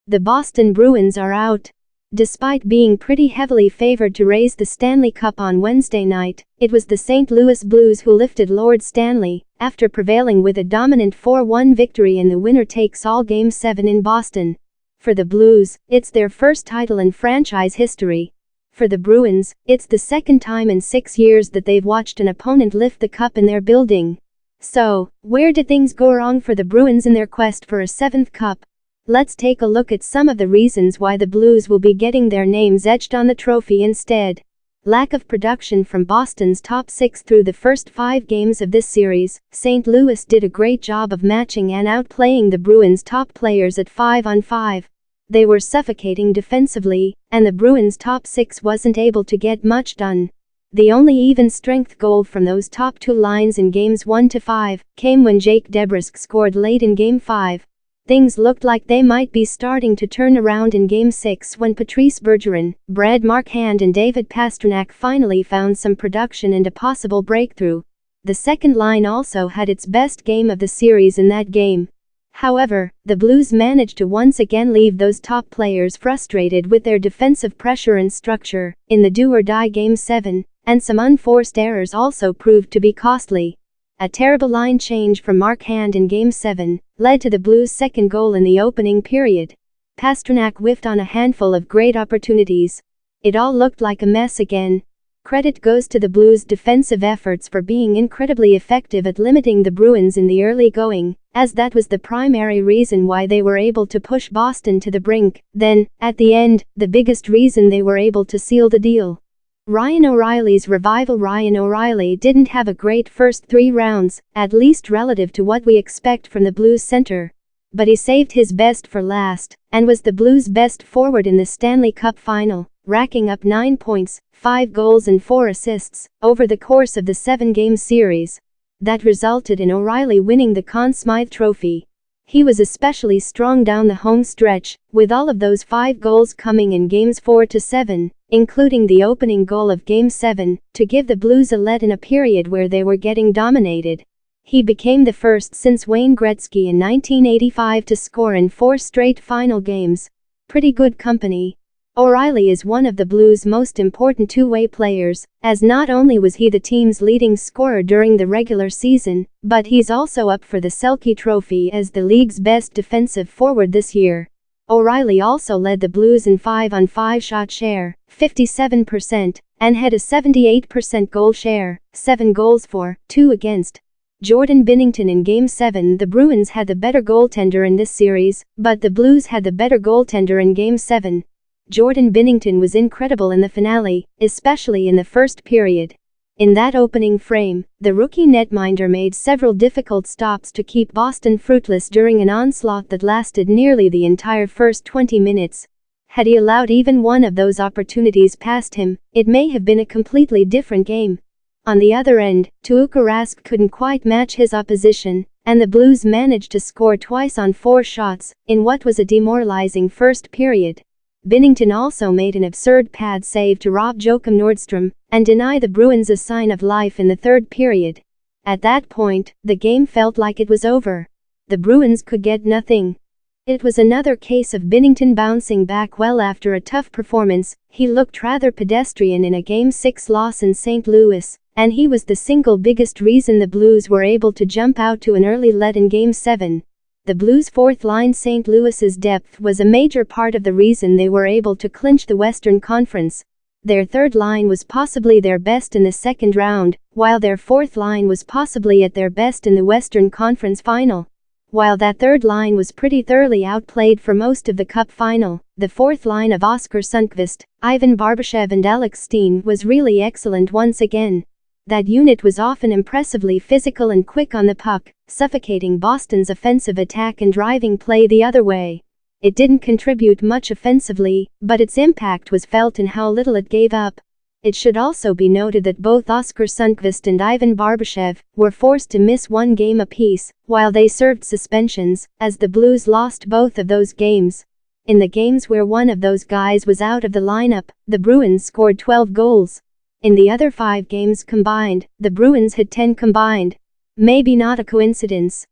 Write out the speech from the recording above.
The Boston Bruins are out. Despite being pretty heavily favored to raise the Stanley Cup on Wednesday night, it was the St. Louis Blues who lifted Lord Stanley, after prevailing with a dominant 4-1 victory in the winner-takes-all Game 7 in Boston. For the Blues, it's their first title in franchise history. For the Bruins, it's the second time in 6 years that they've watched an opponent lift the cup in their building. So, where did things go wrong for the Bruins in their quest for a 7th cup? Let's take a look at some of the reasons why the Blues will be getting their names etched on the trophy instead. Lack of production from Boston's top 6 through the first 5 games of this series. St. Louis did a great job of matching and outplaying the Bruins' top players at 5-on-5. They were suffocating defensively, and the Bruins' top 6 wasn't able to get much done. The only even-strength goal from those top 2 lines in games 1-5 came when Jake DeBrusk scored late in Game 5. Things looked like they might be starting to turn around in Game 6 when Patrice Bergeron, Brad Marchand and David Pastrnak finally found some production and a possible breakthrough. The second line also had its best game of the series in that game. However, the Blues managed to once again leave those top players frustrated with their defensive pressure and structure in the do-or-die Game 7, and some unforced errors also proved to be costly. A terrible line change from Marchand in Game 7 led to the Blues' second goal in the opening period. Pastrnak whiffed on a handful of great opportunities. It all looked like a mess again. Credit goes to the Blues' defensive efforts for being incredibly effective at limiting the Bruins in the early going, as that was the primary reason why they were able to push Boston to the brink. Then, at the end, the biggest reason they were able to seal the deal. Ryan O'Reilly's revival. Ryan O'Reilly didn't have a great first 3 rounds, at least relative to what we expect from the Blues center. But he saved his best for last, and was the Blues' best forward in the Stanley Cup final, racking up 9 points, 5 goals and 4 assists, over the course of the 7-game series. That resulted in O'Reilly winning the Conn Smythe Trophy. He was especially strong down the home stretch, with all of those 5 goals coming in Games 4-7, including the opening goal of Game 7, to give the Blues a lead in a period where they were getting dominated. He became the first since Wayne Gretzky in 1985 to score in 4 straight final games. Pretty good company. O'Reilly is one of the Blues' most important two-way players, as not only was he the team's leading scorer during the regular season, but he's also up for the Selke Trophy as the league's best defensive forward this year. O'Reilly also led the Blues in 5-on-5 shot share, 57%, and had a 78% goal share, 7 goals for, 2 against. Jordan Binnington in Game 7. The Bruins had the better goaltender in this series, but the Blues had the better goaltender in Game 7. Jordan Binnington was incredible in the finale, especially in the first period. In that opening frame, the rookie netminder made several difficult stops to keep Boston fruitless during an onslaught that lasted nearly the entire first 20 minutes. Had he allowed even one of those opportunities past him, it may have been a completely different game. On the other end, Tuukka Rask couldn't quite match his opposition, and the Blues managed to score twice on 4 shots, in what was a demoralizing first period. Binnington also made an absurd pad save to rob Joakim Nordstrom, and deny the Bruins a sign of life in the third period. At that point, the game felt like it was over. The Bruins could get nothing. It was another case of Binnington bouncing back well after a tough performance. He looked rather pedestrian in a Game 6 loss in St. Louis, and he was the single biggest reason the Blues were able to jump out to an early lead in Game 7. The Blues' fourth line. St. Louis's depth was a major part of the reason they were able to clinch the Western Conference. Their third line was possibly their best in the second round, while their fourth line was possibly at their best in the Western Conference final. While that third line was pretty thoroughly outplayed for most of the Cup final, the fourth line of Oskar Sundqvist, Ivan Barbashev and Alex Steen was really excellent once again. That unit was often impressively physical and quick on the puck, suffocating Boston's offensive attack and driving play the other way. It didn't contribute much offensively, but its impact was felt in how little it gave up. It should also be noted that both Oskar Sundqvist and Ivan Barbashev were forced to miss 1 game apiece, while they served suspensions, as the Blues lost both of those games. In the games where one of those guys was out of the lineup, the Bruins scored 12 goals. In the other 5 games combined, the Bruins had 10 combined. Maybe not a coincidence.